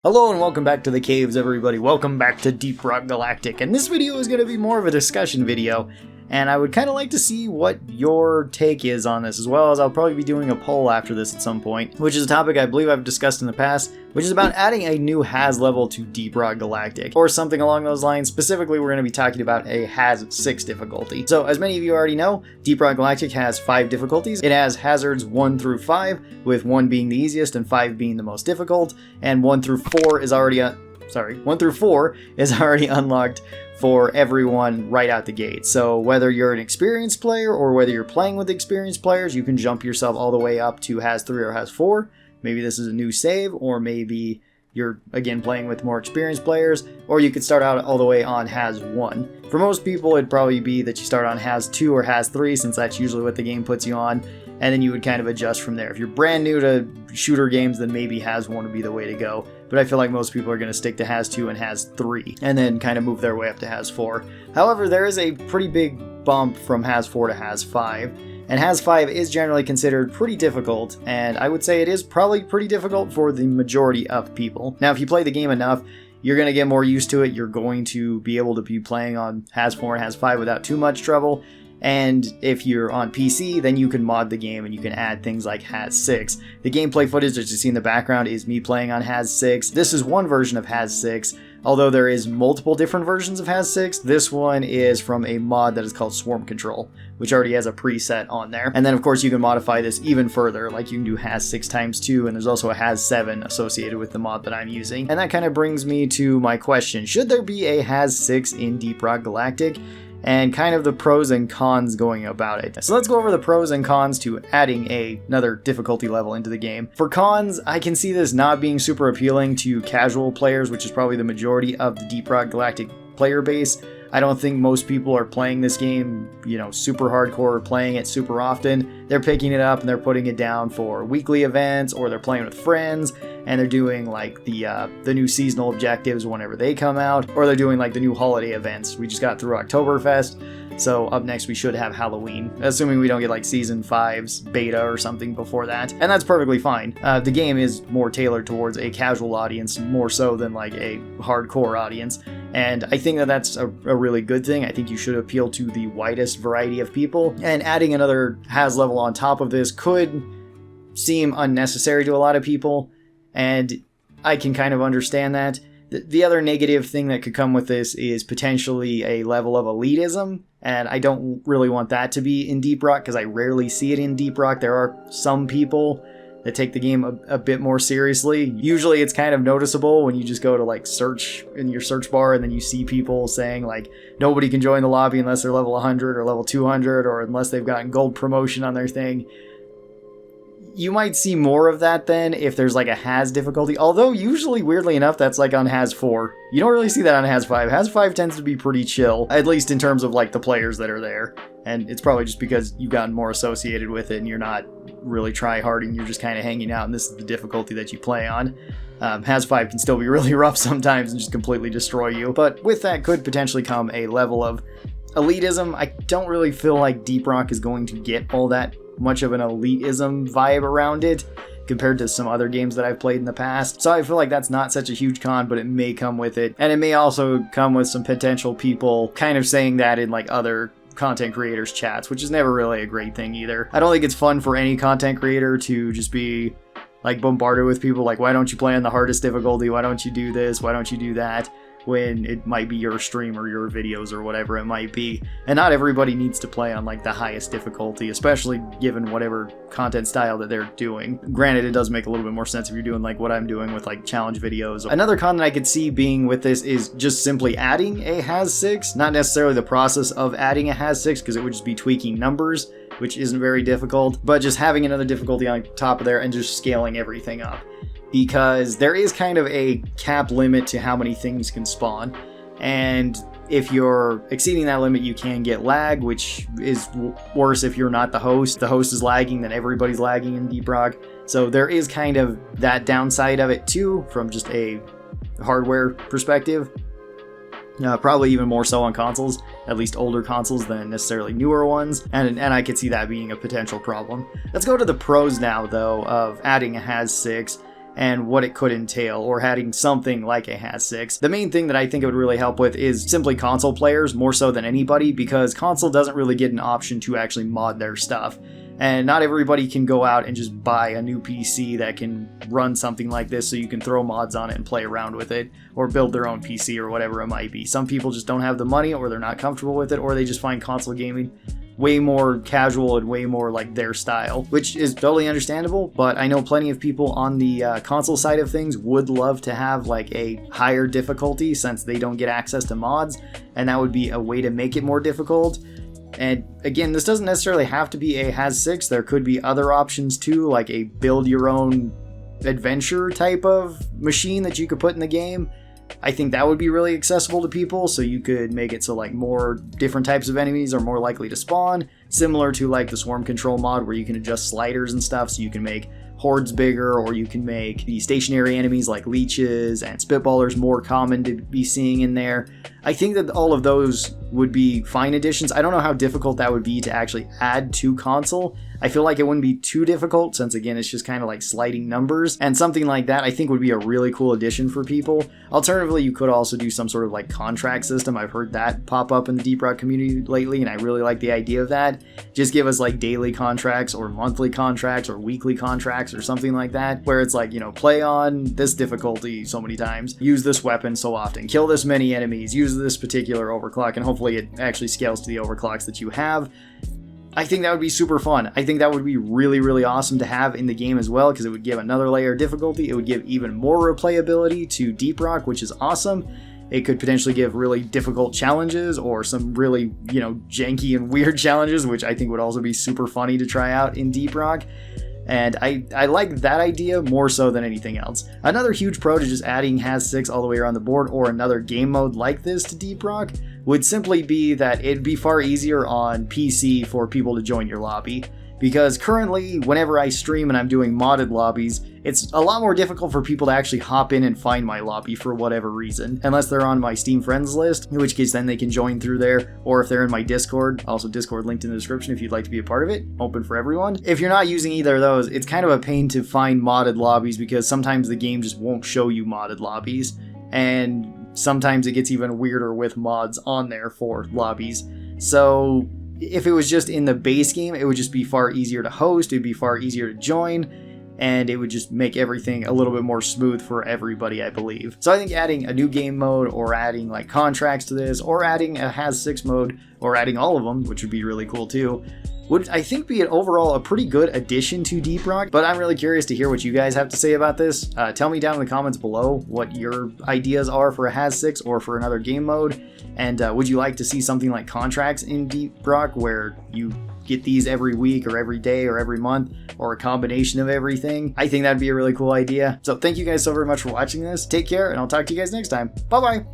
Hello and welcome back to the caves, everybody. Welcome back to Deep Rock Galactic. And this video is going to be more of a discussion video, and I would kind of like to see what your take is on this, as well as I'll probably be doing a poll after this at some point, which is a topic I believe I've discussed in the past, which is about adding a new Has level to Deep Rock Galactic, or something along those lines. Specifically, we're going to be talking about a Has 6 difficulty. So, as many of you already know, Deep Rock Galactic has 5 difficulties. It has hazards 1 through 5, with 1 being the easiest and 5 being the most difficult, and 1 through 4 is already 1 through 4 is already unlocked for everyone right out the gate. So whether you're an experienced player or whether you're playing with experienced players, you can jump yourself all the way up to Has 3 or Has 4. Maybe this is a new save, or maybe you're again playing with more experienced players, or you could start out all the way on Has 1. For most people, it'd probably be that you start on Has 2 or Has 3, since that's usually what the game puts you on, and then you would kind of adjust from there. If you're brand new to shooter games, then maybe Has 1 would be the way to go. But I feel like most people are going to stick to Has 2 and Has 3, and then kind of move their way up to Has 4. However, there is a pretty big bump from Has 4 to Has 5, and Has 5 is generally considered pretty difficult, and I would say it is probably pretty difficult for the majority of people. Now, if you play the game enough, you're going to get more used to it. You're going to be able to be playing on Has 4 and Has 5 without too much trouble. And if you're on PC, then you can mod the game and you can add things like Has 6. The gameplay footage that you see in the background is me playing on Has 6. This is one version of Has 6. Although there is multiple different versions of Has 6, this one is from a mod that is called Swarm Control, which already has a preset on there. And then of course you can modify this even further, like you can do Has 6 times 2, and there's also a Has 7 associated with the mod that I'm using. And that kind of brings me to my question: should there be a Has 6 in Deep Rock Galactic? And kind of the pros and cons going about it. So let's go over the pros and cons to adding another difficulty level into the game. For cons, I can see this not being super appealing to casual players, which is probably the majority of the Deep Rock Galactic player base. I don't think most people are playing this game, super hardcore, or playing it super often. They're picking it up and they're putting it down for weekly events, or they're playing with friends, and they're doing like the new seasonal objectives whenever they come out, or they're doing like the new holiday events. We just got through Oktoberfest, so up next we should have Halloween, assuming we don't get like Season 5's beta or something before that, and that's perfectly fine. The game is more tailored towards a casual audience, more so than like a hardcore audience. And I think that that's a really good thing. I think you should appeal to the widest variety of people. And adding another Has level on top of this could seem unnecessary to a lot of people, and I can kind of understand that. The other negative thing that could come with this is potentially a level of elitism, and I don't really want that to be in Deep Rock, because I rarely see it in Deep Rock. There are some people that take the game a bit more seriously. Usually it's kind of noticeable when you just go to like search in your search bar, and then you see people saying like nobody can join the lobby unless they're level 100 or level 200, or unless they've gotten gold promotion on their thing. You might see more of that then if there's like a Has difficulty, although usually, weirdly enough, that's like on Has 4. You don't really see that on Has 5. Has 5 tends to be pretty chill, at least in terms of like the players that are there. And it's probably just because you've gotten more associated with it and you're not really try-harding, you're just kind of hanging out, and this is the difficulty that you play on. Has 5 can still be really rough sometimes and just completely destroy you, but with that could potentially come a level of elitism. I don't really feel like Deep Rock is going to get all that much of an elitism vibe around it compared to some other games that I've played in the past. So I feel like that's not such a huge con, but it may come with it. And it may also come with some potential people kind of saying that in like other content creators chats, which is never really a great thing either. I don't think it's fun for any content creator to just be like bombarded with people like, why don't you play on the hardest difficulty? Why don't you do this? Why don't you do that? When it might be your stream or your videos or whatever it might be. And not everybody needs to play on like the highest difficulty, especially given whatever content style that they're doing. Granted, it does make a little bit more sense if you're doing like what I'm doing with like challenge videos. Another con that I could see being with this is just simply adding a Has 6, not necessarily the process of adding a Has 6, because it would just be tweaking numbers, which isn't very difficult, but just having another difficulty on top of there and just scaling everything up. Because there is kind of a cap limit to how many things can spawn, and if you're exceeding that limit you can get lag, which is worse if you're not the host. The host is lagging, then everybody's lagging in Deep Rock, so there is kind of that downside of it too from just a hardware perspective. Probably even more so on consoles, at least older consoles than necessarily newer ones, and I could see that being a potential problem. Let's go to the pros now though of adding a Has 6. and what it could entail, or having something like a Has-6. The main thing that I think it would really help with is simply console players, more so than anybody, because console doesn't really get an option to actually mod their stuff. And not everybody can go out and just buy a new PC that can run something like this so you can throw mods on it and play around with it, or build their own PC or whatever it might be. Some people just don't have the money, or they're not comfortable with it, or they just find console gaming way more casual and way more like their style, which is totally understandable. But I know plenty of people on the console side of things would love to have like a higher difficulty since they don't get access to mods, and that would be a way to make it more difficult. And again, this doesn't necessarily have to be a Has-6. There could be other options too, like a build your own adventure type of machine that you could put in the game. I think that would be really accessible to people, so you could make it so like more different types of enemies are more likely to spawn, similar to like the swarm control mod where you can adjust sliders and stuff, so you can make hordes bigger, or you can make the stationary enemies like leeches and spitballers more common to be seeing in there. I think that all of those would be fine additions. I don't know how difficult that would be to actually add to console. I feel like it wouldn't be too difficult since, again, it's just kind of like sliding numbers, and something like that I think would be a really cool addition for people. Alternatively, you could also do some sort of like contract system. I've heard that pop up in the Deep Rock community lately, and I really like the idea of that. Just give us like daily contracts or monthly contracts or weekly contracts or something like that, where it's like, you know, play on this difficulty so many times, use this weapon so often, kill this many enemies, use this particular overclock, and hopefully it actually scales to the overclocks that you have. I think that would be super fun. I think that would be really, really awesome to have in the game as well, because it would give another layer of difficulty. It would give even more replayability to Deep Rock, which is awesome. It could potentially give really difficult challenges, or some really, you know, janky and weird challenges, which I think would also be super funny to try out in Deep Rock. And I like that idea more so than anything else. Another huge pro to just adding Has-6 all the way around the board, or another game mode like this to Deep Rock, would simply be that it'd be far easier on PC for people to join your lobby. Because currently, whenever I stream and I'm doing modded lobbies, it's a lot more difficult for people to actually hop in and find my lobby for whatever reason. Unless they're on my Steam Friends list, in which case then they can join through there. Or if they're in my Discord, also Discord linked in the description if you'd like to be a part of it. Open for everyone. If you're not using either of those, it's kind of a pain to find modded lobbies, because sometimes the game just won't show you modded lobbies. And sometimes it gets even weirder with mods on there for lobbies. So if it was just in the base game, it would just be far easier to host, it'd be far easier to join, and it would just make everything a little bit more smooth for everybody, I believe. So I think adding a new game mode, or adding like contracts to this, or adding a Has-6 mode, or adding all of them, which would be really cool too, would I think be an overall a pretty good addition to Deep Rock. But I'm really curious to hear what you guys have to say about this. Tell me down in the comments below what your ideas are for a Has-6 or for another game mode. And would you like to see something like contracts in Deep Rock, where you get these every week or every day or every month, or a combination of everything? I think that'd be a really cool idea. So thank you guys so very much for watching this. Take care, and I'll talk to you guys next time. Bye bye.